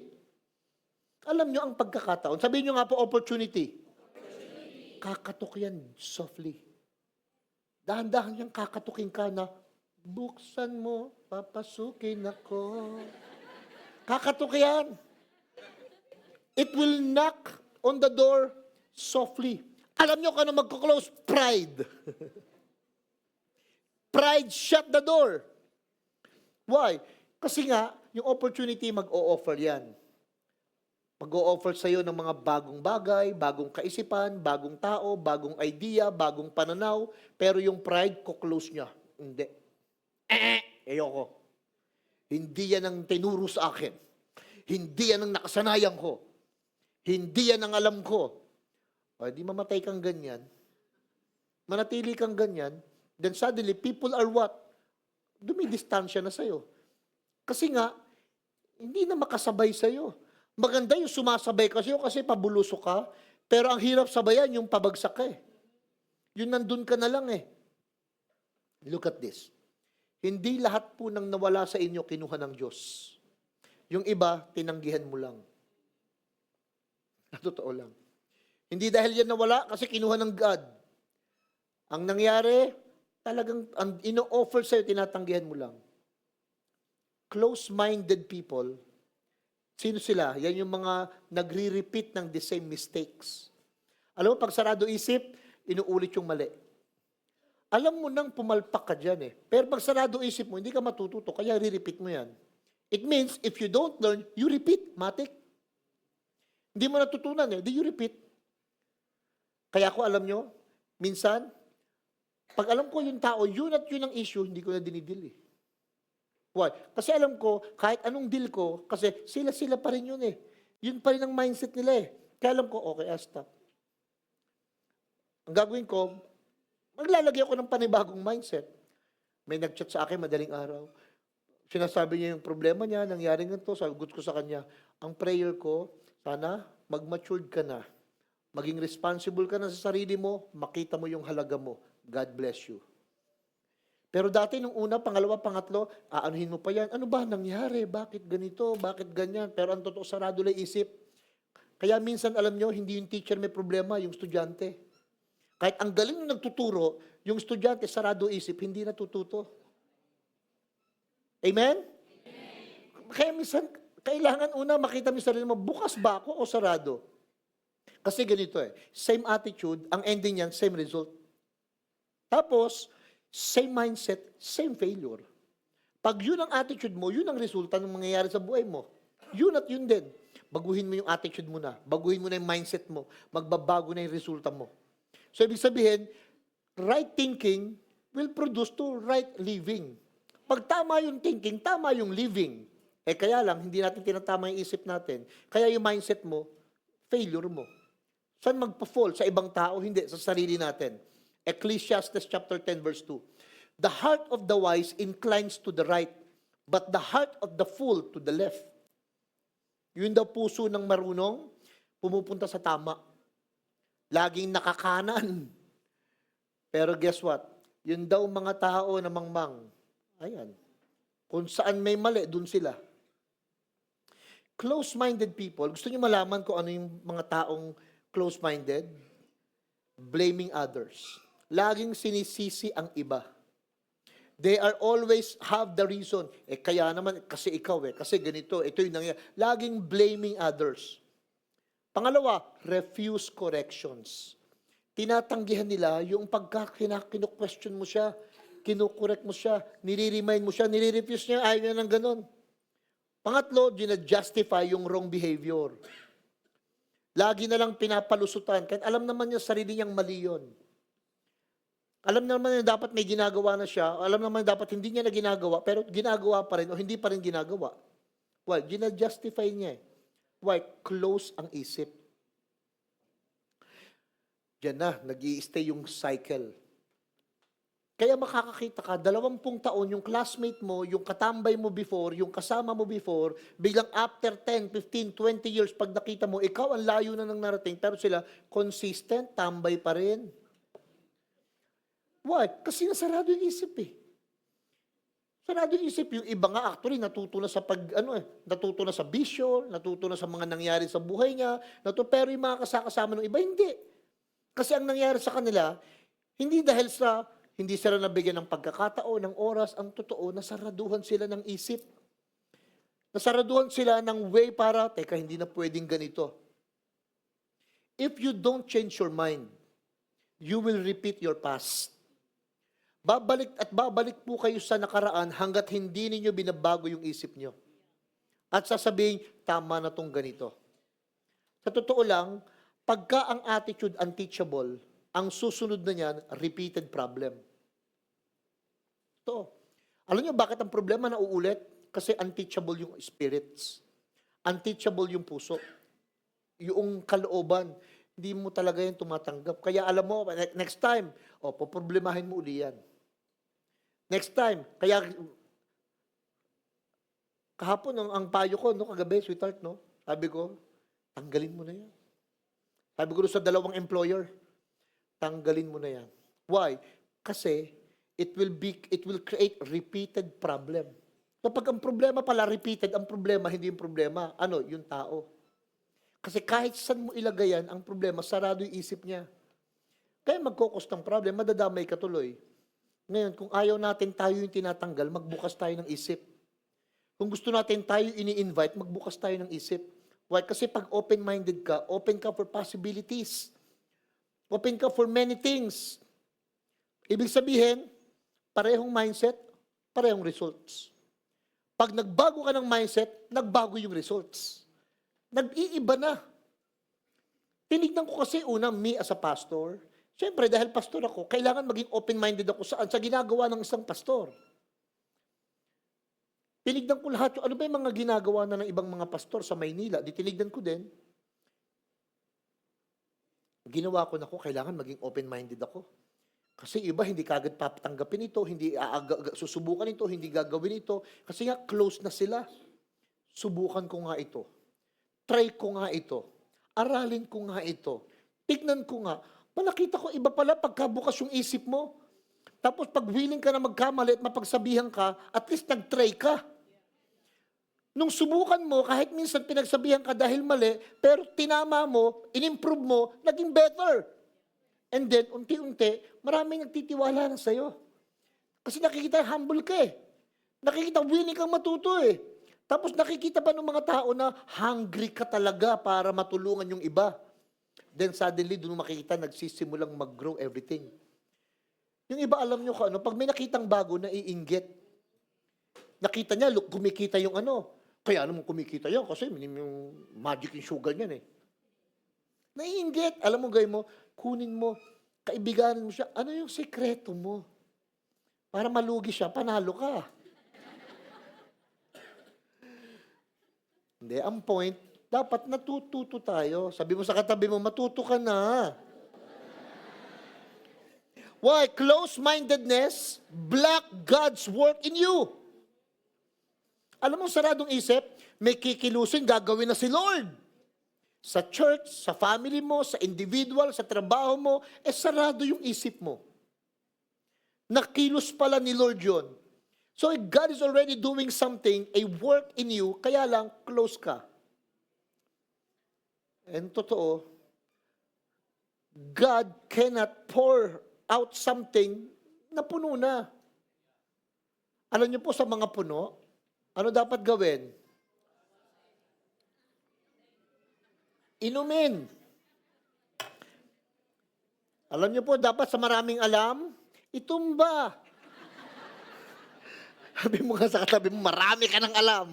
Alam nyo ang pagkakataon. Sabihin nyo nga po, opportunity. Kakatok yan softly. Dahan-dahan yan kakatukin ka na, buksan mo, papasukin ako. Kakatok yan. It will knock on the door softly. Alam nyo kung ano magko-close? Pride. Pride shut the door. Why? Kasi nga, yung opportunity mag-o-offer yan. Mag-o-offer sa'yo ng mga bagong bagay, bagong kaisipan, bagong tao, bagong idea, bagong pananaw, pero yung pride, ko-close niya. Hindi. Ayoko. Hindi yan ang tinuro sa akin. Hindi yan ang nakasanayan ko. Hindi yan ang alam ko. O, di mamatay kang ganyan. Manatili kang ganyan, then suddenly, people are what? Dumidistansya na sa'yo. Kasi nga, hindi na makasabay sa'yo. Maganda yung sumasabay kasi pabulusok ka, pero ang hirap sabayan yung pabagsak ka eh. Yun nandun ka na lang eh. Look at this. Hindi lahat po nang nawala sa inyo kinuha ng Diyos. Yung iba, tinanggihan mo lang. Totoo lang. Hindi dahil yan nawala kasi kinuha ng God. Ang nangyari, talagang ang ino-offer sa'yo, tinatanggihan mo lang. Close-minded people Sino sila? Yan yung mga nagre-repeat ng the same mistakes. Alam mo, pag sarado isip, inuulit yung mali. Alam mo nang pumalpak ka dyan eh. Pero pag sarado isip mo, hindi ka matututo, kaya re-repeat mo yan. It means, if you don't learn, you repeat. Matik. Hindi mo natutunan eh, di you repeat. Kaya ko alam nyo, minsan, pag alam ko yung tao, yun at yun ang issue, hindi ko na dinidil eh. Why? Kasi alam ko, kahit anong deal ko, kasi sila pa rin yun eh. Yun pa rin ang mindset nila eh. Kaya alam ko, okay, I'll stop. Ang gagawin ko, maglalagay ako ng panibagong mindset. May nag-chat sa akin madaling araw. Sinasabi niya yung problema niya, nangyari ganito, sagot ko sa kanya, ang prayer ko, sana mag-matured ka na. Maging responsible ka na sa sarili mo, makita mo yung halaga mo. God bless you. Pero dati nung una, pangalawa, pangatlo, aanuhin mo pa yan. Ano ba nangyari? Bakit ganito? Bakit ganyan? Pero ang totoo, sarado lang isip. Kaya minsan, alam nyo, hindi yung teacher may problema, yung estudyante. Kahit ang galing ng nagtuturo, yung estudyante, sarado isip, hindi natututo. Amen? Kaya minsan, kailangan una makita mo yung sarili mo, bukas ba ako o sarado? Kasi ganito eh, same attitude, ang ending niyan, same result. Tapos, same mindset, same failure. Pag yun ang attitude mo, yun ang resulta ng mangyayari sa buhay mo. Yun at yun din. Baguhin mo yung attitude mo na. Baguhin mo na yung mindset mo. Magbabago na yung resulta mo. So, ibig sabihin, right thinking will produce to right living. Pag tama yung thinking, tama yung living. Eh kaya lang, hindi natin tinatama yung isip natin. Kaya yung mindset mo, failure mo. Saan magpa-fall? Sa ibang tao? Hindi, sa sarili natin. Ecclesiastes chapter 10 verse 2. The heart of the wise inclines to the right, but the heart of the fool to the left. Yun daw puso ng marunong, pumupunta sa tama. Laging nakakanan. Pero guess what? Yun daw mga tao na mangmang. Ayan. Kung saan may mali, dun sila. Close-minded people, gusto niyo malaman kung ano yung mga taong close-minded? Blaming others. Laging sinisisi ang iba. They are always have the reason. Eh kaya naman, kasi ikaw kasi ganito, ito yung nangyayari. Laging blaming others. Pangalawa, refuse corrections. Tinatanggihan nila yung pagka-question mo siya, kinukorek mo siya, nire-remind mo siya, nire-refuse niya, ayaw niya ng ganun. Pangatlo, gina-justify yung wrong behavior. Lagi na lang pinapalusutan, kahit alam naman niya sarili niyang mali yun. Alam naman niya dapat may ginagawa na siya, alam naman niya dapat hindi niya na ginagawa, pero ginagawa pa rin o hindi pa rin ginagawa. Why? Gina-justify niya eh. Why? Close ang isip. Diyan na, nag-i-stay yung cycle. Kaya makakakita ka, 20 taon, yung classmate mo, yung katambay mo before, yung kasama mo before, biglang after 10, 15, 20 years, pag nakita mo, ikaw ang layo na ng narating, pero sila, consistent, tambay pa rin. Why? Kasi nasarado yung isip eh. Sarado yung isip. Yung iba nga actually, natuto na sa natuto na sa bisyo, natuto na sa mga nangyari sa buhay niya, pero yung mga kasama ng iba, hindi. Kasi ang nangyari sa kanila, hindi dahil sa hindi sila nabigyan ng pagkakataon, ng oras, ang totoo, nasaraduhan sila ng isip. Nasaraduhan sila ng way para, teka, hindi na pwedeng ganito. If you don't change your mind, you will repeat your past. Babalik at babalik po kayo sa nakaraan hanggat hindi ninyo binabago yung isip nyo. At sasabihin, tama na tong ganito. Sa totoo lang, pagka ang attitude unteachable, ang susunod na niyan, repeated problem. Ito. Alam niyo bakit ang problema nauulit? Kasi unteachable yung spirits. Unteachable yung puso. Yung kalooban. Hindi mo talaga yan tumatanggap. Kaya alam mo, next time, poproblemahin mo uli yan. Next time, kaya kahapon ang payo ko, kagabi, sweetheart, sabi ko, tanggalin mo na yan. Sabi ko sa dalawang employer, tanggalin mo na yan. Why? Kasi it will create repeated problem. Kapag ang problema pala repeated, ang problema hindi yung problema, yung tao. Kasi kahit saan mo ilagay yan, ang problema sarado yung isip niya. Kaya magkukos ng problem, madadamay ka tuloy. Ngayon, kung ayaw natin tayo yung tinatanggal, magbukas tayo ng isip. Kung gusto natin tayo ini-invite, magbukas tayo ng isip. Why? Kasi pag open-minded ka, open ka for possibilities. Open ka for many things. Ibig sabihin, parehong mindset, parehong results. Pag nagbago ka ng mindset, nagbago yung results. Nag-iiba na. Tinignan ko kasi una, me as a pastor. Siyempre, dahil pastor ako, kailangan maging open-minded ako sa ginagawa ng isang pastor. Tinignan ko lahat, ano ba yung mga ginagawa na ng ibang mga pastor sa Maynila? Di tinignan ko din. Ginawa ko na ko, kailangan maging open-minded ako. Kasi iba, hindi kagad papatanggapin ito, hindi susubukan ito, hindi gagawin ito. Kasi nga, close na sila. Subukan ko nga ito. Try ko nga ito. Aralin ko nga ito. Tignan ko nga. Nakita ko, iba pala pagkabukas yung isip mo. Tapos pag willing ka na magkamali at mapagsabihan ka, at least nag-try ka. Nung subukan mo, kahit minsan pinagsabihan ka dahil mali, pero tinama mo, in-improve mo, naging better. And then, unti-unti, maraming nagtitiwala na sa'yo. Kasi nakikita, humble ka eh. Nakikita, willing kang matuto eh. Tapos nakikita pa ng mga tao na hungry ka talaga para matulungan yung iba. Then suddenly, doon makikita, nagsisimulang mag-grow everything. Yung iba, alam nyo kung ano, pag may nakitang bago, naiinggit. Nakita niya, look, kumikita yung ano. Kaya alam mo kumikita yan kasi yung magic yung sugar niyan eh. Naiinggit. Alam mo, gawin mo, kunin mo, kaibiganin mo siya. Ano yung sekreto mo? Para malugi siya, panalo ka. Hindi, ang point, dapat natututo tayo. Sabi mo sa katabi mo, matuto ka na. Why? Close-mindedness block God's work in you. Alam mo, saradong isip, may kikilusin, gagawin na si Lord. Sa church, sa family mo, sa individual, sa trabaho mo, sarado yung isip mo. Nakilos pala ni Lord yun. So God is already doing something, a work in you, kaya lang, close ka. And totoo, God cannot pour out something na puno na. Alam niyo po sa mga puno, ano dapat gawin? Inumin. Alam niyo po, dapat sa maraming alam, itumba. Sabi mo nga sa katabi mo, marami ka ng alam.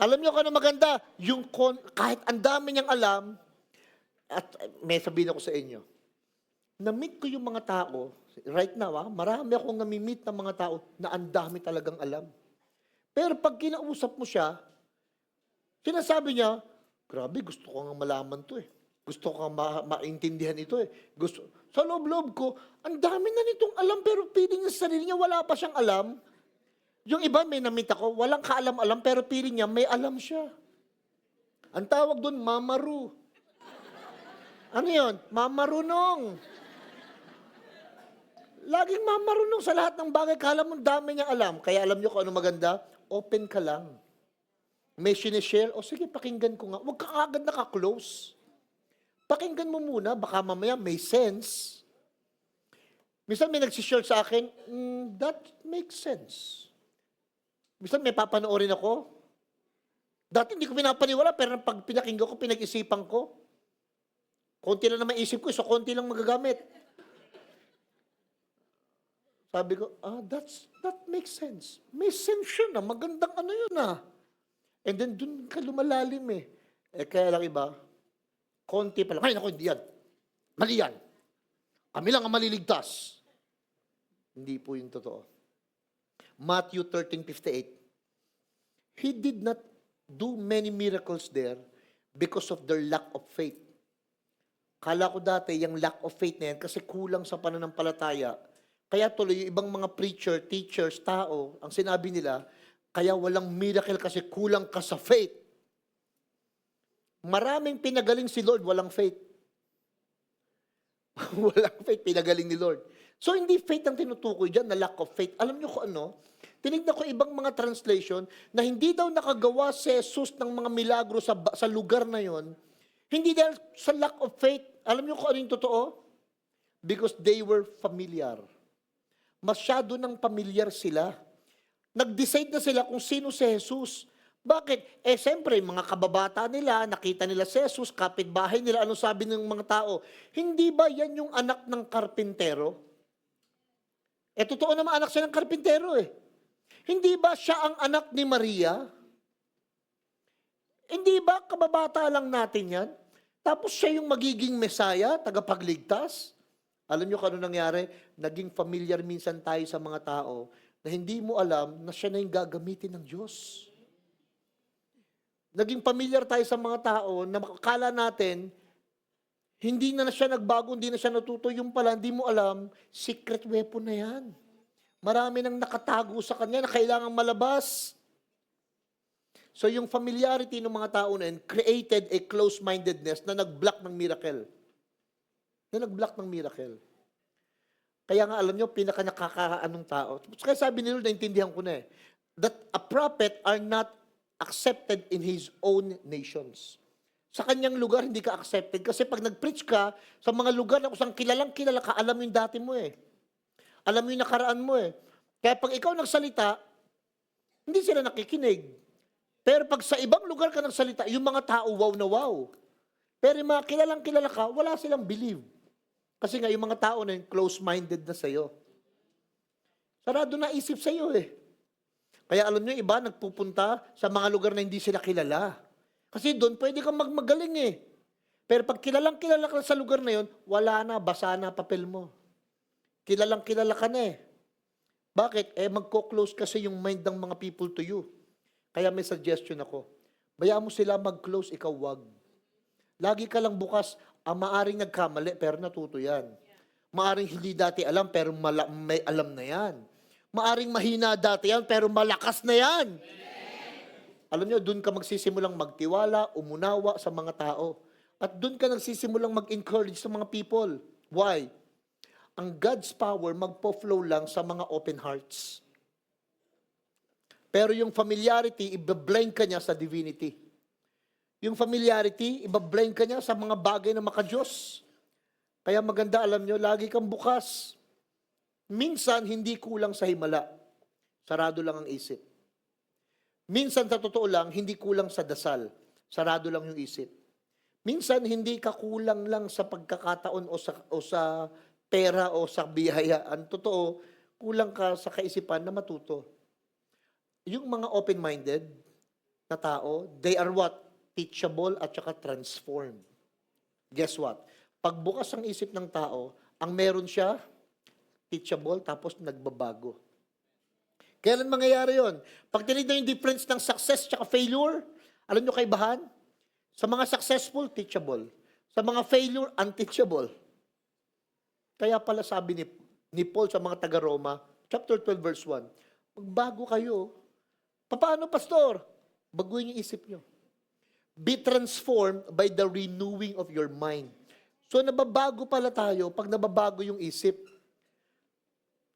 Alam niyo kung ano maganda? Yung kahit ang dami niyang alam, at may sabihin ako sa inyo, na-meet ko yung mga tao, right now, marami akong nami-meet ng mga tao na ang dami talagang alam. Pero pag kinausap mo siya, sinasabi niya, grabe, gusto ko nga malaman to eh. Gusto ko nga maintindihan ito eh. Sa loob-loob ko, ang dami na nitong alam, pero feeling niya sa sarili niya, wala pa siyang alam. Yung iba, may namit ako, walang kaalam-alam, pero feeling niya, may alam siya. Ang tawag doon, mamaru. Ano yun? Mamarunong. Laging mamarunong sa lahat ng bagay. Kala mo dami niya alam. Kaya alam niyo kung ano maganda? Open ka lang. May sinishare, o sige, pakinggan ko nga. Huwag ka agad naka-close. Pakinggan mo muna, baka mamaya may sense. Minsan may nagsishare sa akin, that makes sense. Minsan may papanoorin ako. Dati hindi ko pinapaniwala, pero pag pinakinggan ko, pinag-isipan ko. Konti lang naman isip ko, so konti lang magagamit. Sabi ko, that makes sense. May sense yun na, magandang ano yun na. And then dun ka lumalalim eh. Kaya lang iba, konti pa lang. Ay, naku, hindi yan. Mali yan. Kami lang ang maliligtas. Hindi po yung totoo. Matthew 13:58. He did not do many miracles there because of their lack of faith. Kala ko dati, yung lack of faith na yan, kasi kulang sa pananampalataya. Kaya tuloy, yung ibang mga preacher, teachers, tao, ang sinabi nila, kaya walang miracle kasi kulang ka sa faith. Maraming pinagaling si Lord, walang faith. Walang faith, pinagaling ni Lord. So, hindi faith ang tinutukoy dyan, na lack of faith. Alam niyo kung ano? Tinignan ko ibang mga translation na hindi daw nakagawa si Jesus ng mga milagro sa lugar na yon. Hindi dahil sa lack of faith. Alam niyo kung ano yung totoo? Because they were familiar. Masyado ng pamilyar sila. Nag-decide na sila kung sino si Jesus. Bakit? Siyempre, mga kababata nila, nakita nila si Jesus, kapitbahay nila, ano sabi ng mga tao? Hindi ba yan yung anak ng karpintero? Totoo naman anak siya ng karpintero eh. Hindi ba siya ang anak ni Maria? Hindi ba kababata lang natin yan? Tapos siya yung magiging Mesaya, tagapagligtas? Alam niyo kung ano nangyari? Naging familiar minsan tayo sa mga tao na hindi mo alam na siya na yung gagamitin ng Diyos. Naging familiar tayo sa mga tao na makakala natin, hindi na siya nagbago, hindi na siya natuto, yung pala, hindi mo alam, secret weapon na yan. Marami nang nakatago sa kanya na kailangang malabas. So yung familiarity ng mga tao na yun created a close-mindedness na nag-block ng miracle. Kaya nga alam nyo, pinaka-nakakaanong tao. Kaya sabi ni Lord, naintindihan ko na that a prophet are not accepted in his own nations. Sa kanyang lugar, hindi ka accepted. Kasi pag nag-preach ka, sa mga lugar na kusang kilala ka, alam mo yung dati mo Alam mo yung nakaraan mo Kaya pag ikaw nagsalita, hindi sila nakikinig. Pero pag sa ibang lugar ka nagsalita, yung mga tao, wow na wow. Pero yung mga kilala ka, wala silang believe. Kasi nga, yung mga tao na yung close-minded na sa'yo. Sarado na isip sa'yo Kaya alam nyo, iba nagpupunta sa mga lugar na hindi sila kilala. Kasi doon pwede kang magmagaling Pero pag kilala ka sa lugar na yon, wala na, basa na papel mo. Kilala ka na Bakit? Magko-close kasi yung mind ng mga people to you. Kaya may suggestion ako. Bayaan mo sila mag-close, ikaw wag. Lagi ka lang bukas, maaring nagkamali, pero natuto yan. Maaring hindi dati alam, pero may alam na yan. Maaring mahina dati yan, pero malakas na yan. Alam nyo, doon ka magsisimulang magtiwala, umunawa sa mga tao. At doon ka nagsisimulang mag-encourage sa mga people. Why? Ang God's power magpo-flow lang sa mga open hearts. Pero yung familiarity, iba-blind ka niya sa divinity. Yung familiarity, iba-blind ka niya sa mga bagay na maka-Diyos. Kaya maganda, alam nyo, lagi kang bukas. Minsan, hindi kulang sa himala. Sarado lang ang isip. Minsan, sa totoo lang, hindi kulang sa dasal. Sarado lang yung isip. Minsan, hindi ka kulang lang sa pagkakataon o sa pera o sa biyaya. Ang totoo, kulang ka sa kaisipan na matuto. Yung mga open-minded na tao, they are what? Teachable at saka transformed. Guess what? Pagbukas ang isip ng tao, ang meron siya, teachable, tapos nagbabago. Kailan mangyayari yon? Pag tinignan yung difference ng success at failure, alam nyo kaibahan? Sa mga successful, teachable. Sa mga failure, unteachable. Kaya pala sabi ni Paul sa mga taga-Roma, chapter 12, verse 1, magbago kayo. Paano, pastor? Baguhin yung isip nyo. Be transformed by the renewing of your mind. So, nababago pala tayo pag nababago yung isip.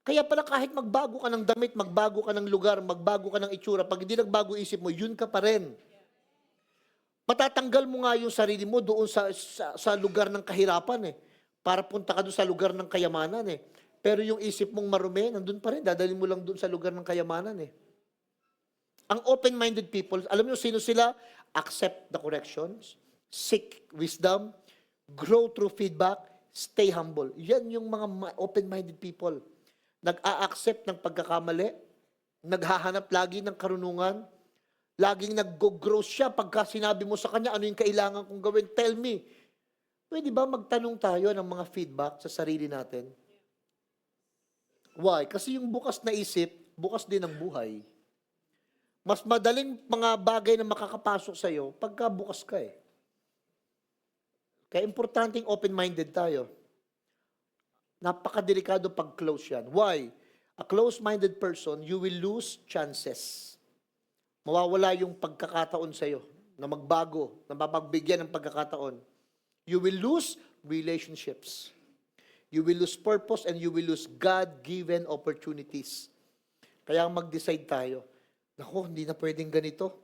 Kaya pala kahit magbago ka ng damit, magbago ka ng lugar, magbago ka ng itsura, pag hindi nagbago isip mo, yun ka pa rin. Patatanggal mo nga yung sarili mo doon sa lugar ng kahirapan para punta ka doon sa lugar ng kayamanan Pero yung isip mong marumi, nandun pa rin, dadalhin mo lang doon sa lugar ng kayamanan Ang open-minded people, alam niyo sino sila? Accept the corrections, seek wisdom, grow through feedback, stay humble. Yan yung mga open-minded people. Nag-a-accept ng pagkakamali, naghahanap lagi ng karunungan, laging nag-grow siya pagka sinabi mo sa kanya, ano yung kailangan kong gawin? Tell me. Pwede ba magtanong tayo ng mga feedback sa sarili natin? Why? Kasi yung bukas na isip, bukas din ang buhay. Mas madaling mga bagay na makakapasok sa'yo pagka bukas ka Kaya importanteng open-minded tayo. Napakadelikado pag close yan. Why? A close-minded person, you will lose chances. Mawawala yung pagkakataon sa'yo na magbago, na mapagbigyan ng pagkakataon. You will lose relationships. You will lose purpose and you will lose God-given opportunities. Kaya mag-decide tayo. Naku, hindi na pwedeng ganito.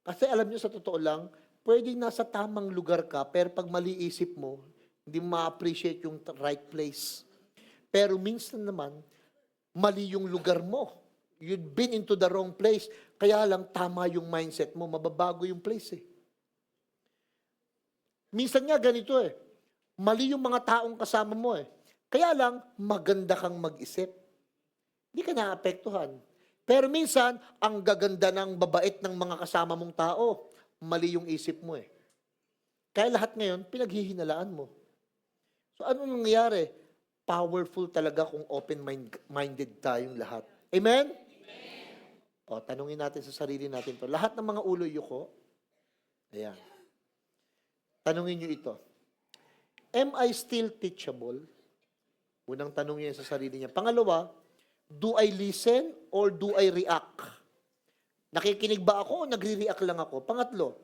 Kasi alam nyo, sa totoo lang, pwedeng nasa tamang lugar ka, pero pag mali isip mo, hindi mo ma-appreciate yung right place. Pero minsan naman, mali yung lugar mo. You'd been into the wrong place. Kaya lang, tama yung mindset mo, mababago yung place eh. Minsan nga ganito eh, mali yung mga taong kasama mo eh. Kaya lang, maganda kang mag-isip. Hindi ka naapektuhan. Pero minsan, ang gaganda ng babait ng mga kasama mong tao, mali yung isip mo eh. Kaya lahat ngayon, pinaghihinalaan mo. So ano nangyayari? Powerful talaga kung open-minded tayong lahat. Amen? O, tanungin natin sa sarili natin to. Lahat ng mga ulo yuko, ayan. Tanungin nyo ito. Am I still teachable? Unang tanong niya sa sarili niya. Pangalawa, do I listen or do I react? Nakikinig ba ako o nagre-react lang ako? Pangatlo,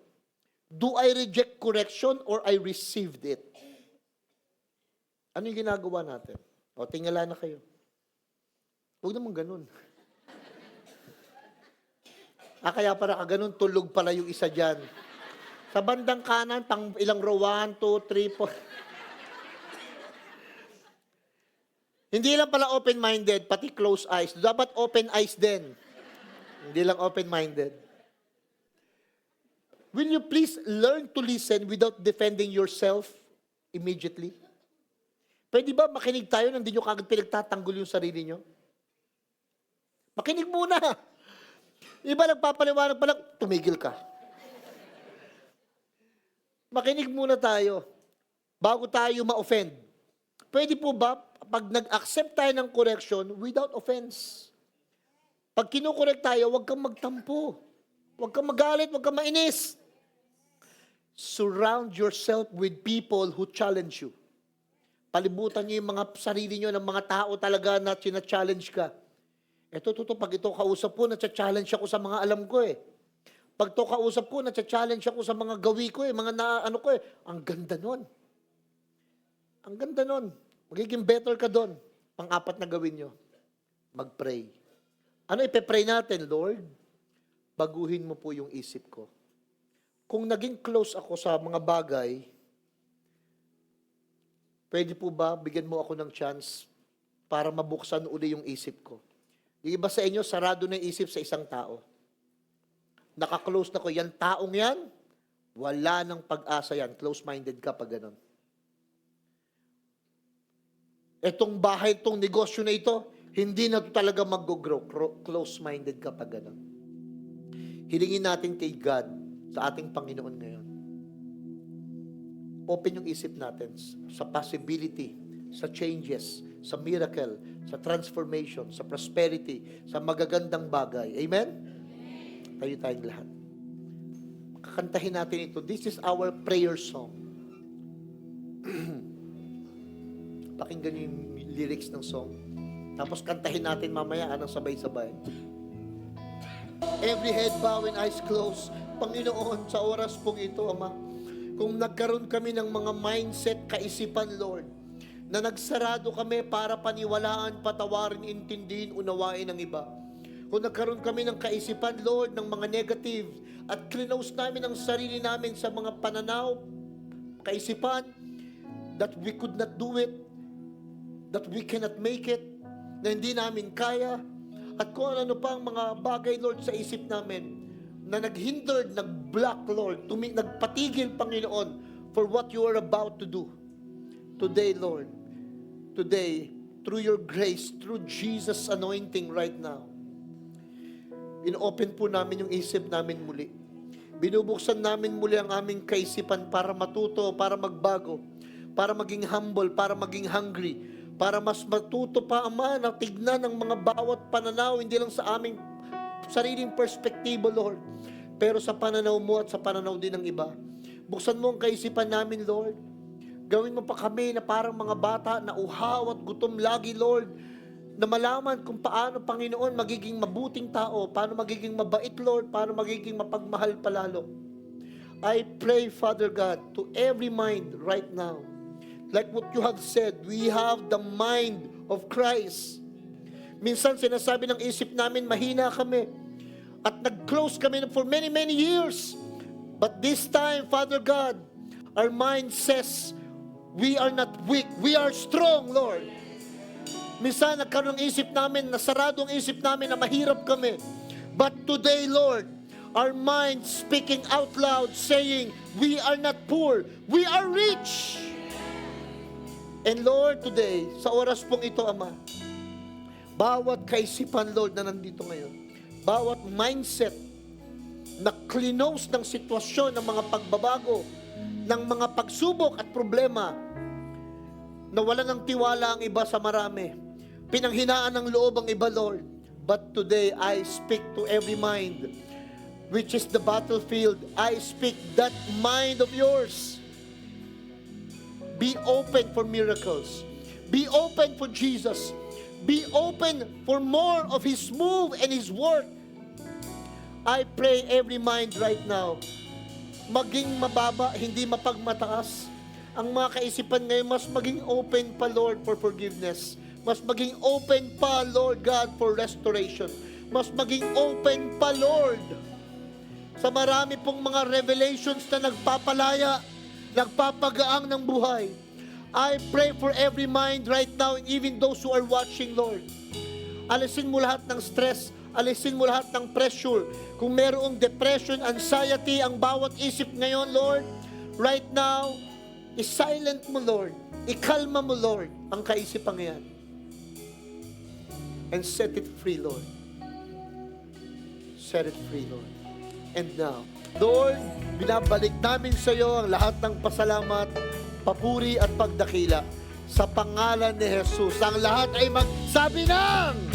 do I reject correction or I received it? Ano yung ginagawa natin? O, tingala na kayo. Huwag naman ganun. Kaya para ka ganun, tulog pala yung isa dyan. Sa bandang kanan, pang ilang row, 1, 2, 3, 4. Hindi lang pala open-minded, pati closed eyes. Dapat open eyes din. Hindi lang open-minded. Will you please learn to listen without defending yourself immediately? Pwede ba makinig tayo nang hindi nyo kagad pinagtatanggol yung sarili nyo? Makinig muna. Iba nagpapaliwanag pa lang, tumigil ka. Makinig muna tayo bago tayo ma-offend. Pwede po ba pag nag-accept tayo ng correction without offense? Pag kinukorek tayo, huwag kang magtampo. Huwag kang magalit, huwag kang mainis. Surround yourself with people who challenge you. Palibutan niyo yung mga sarili niyo ng mga tao talaga na challenge ka. Pag ito kausap ko, na-challenge ako sa mga alam ko eh. Pag ito kausap ko, na-challenge ako sa mga gawi ko eh, mga ano ko eh. Ang ganda nun. Ang ganda nun. Magiging better ka doon. Pang-apat na gawin nyo, mag-pray. Ano ipe-pray natin, Lord? Baguhin mo po yung isip ko. Kung naging close ako sa mga bagay, pwede po ba bigyan mo ako ng chance para mabuksan uli yung isip ko? Yung iba sa inyo, sarado na yung isip sa isang tao. Naka-close na ko, yan taong yan, wala nang pag-asa yan. Close-minded ka pag ganun. Etong bahay, itong negosyo na ito, hindi na ito talaga mag-grow. Close-minded ka pag ganun. Hilingin natin kay God sa ating Panginoon ngayon. Open yung isip natin sa possibility, sa changes, sa miracle, sa transformation, sa prosperity, sa magagandang bagay. Amen? Tayo tayong lahat. Kakantahin natin ito. This is our prayer song. Pakinggan niyo yung lyrics ng song. Tapos kantahin natin mamaya anong sabay-sabay. Every head bow and eyes closed. Panginoon, sa oras pong ito, Ama, kung nagkaroon kami ng mga mindset, kaisipan, Lord, na nagsarado kami para paniwalaan, patawarin, intindihin, unawain ng iba. Kung nagkaroon kami ng kaisipan, Lord, ng mga negative, at clinose namin ang sarili namin sa mga pananaw, kaisipan, that we could not do it, that we cannot make it, na hindi namin kaya, at kung ano pa ang mga bagay, Lord, sa isip namin, na naghindered, nag-block, Lord, nagpatigil, Panginoon, for what you are about to do. Today, Lord, today, through your grace, through Jesus' anointing right now, in-open po namin yung isip namin muli. Binubuksan namin muli ang aming kaisipan para matuto, para magbago, para maging humble, para maging hungry, para mas matuto pa, Ama, na tignan ang mga bawat pananaw, hindi lang sa aming sariling perspektibo, Lord, pero sa pananaw mo at sa pananaw din ng iba. Buksan mo ang kaisipan namin, Lord. Gawin mo pa kami na parang mga bata na uhaw at gutom lagi, Lord, na malaman kung paano, Panginoon, magiging mabuting tao, paano magiging mabait, Lord, paano magiging mapagmahal palalo. I pray, Father God, to every mind right now, like what you have said, we have the mind of Christ. Minsan sinasabi ng isip namin, mahina kami, at nag-close kami for many, many years. But this time, Father God, our mind says, we are not weak, we are strong, Lord. Minsan, nagkaroon ng isip namin, nasarado ang isip namin na mahirap kami. But today, Lord, our minds speaking out loud, saying, we are not poor, we are rich. And Lord, today, sa oras pong ito, Ama, bawat kaisipan, Lord, na nandito ngayon, bawat mindset na klinos ng sitwasyon, ng mga pagbabago, ng mga pagsubok at problema, na wala ng tiwala ang iba sa marami, pinanghinaan ng loob ang iba, Lord. But today, I speak to every mind, which is the battlefield. I speak that mind of yours. Be open for miracles. Be open for Jesus. Be open for more of His move and His work. I pray every mind right now, maging mababa, hindi mapagmataas. Ang mga kaisipan ngayon, mas maging open pa, Lord, for forgiveness. Mas maging open pa, Lord God, for restoration. Mas maging open pa, Lord, sa marami pong mga revelations na nagpapalaya, nagpapagaang ng buhay. I pray for every mind right now, and even those who are watching, Lord. Alisin mo lahat ng stress, alisin mo lahat ng pressure. Kung merong depression, anxiety, ang bawat isip ngayon, Lord, right now, i-silent mo, Lord. Ikalma mo, Lord, ang kaisipang yan. And set it free, Lord. Set it free, Lord. And now, Lord, binabalik namin sa iyo ang lahat ng pasalamat, papuri at pagdakila sa pangalan ni Jesus. Ang lahat ay magsabi ng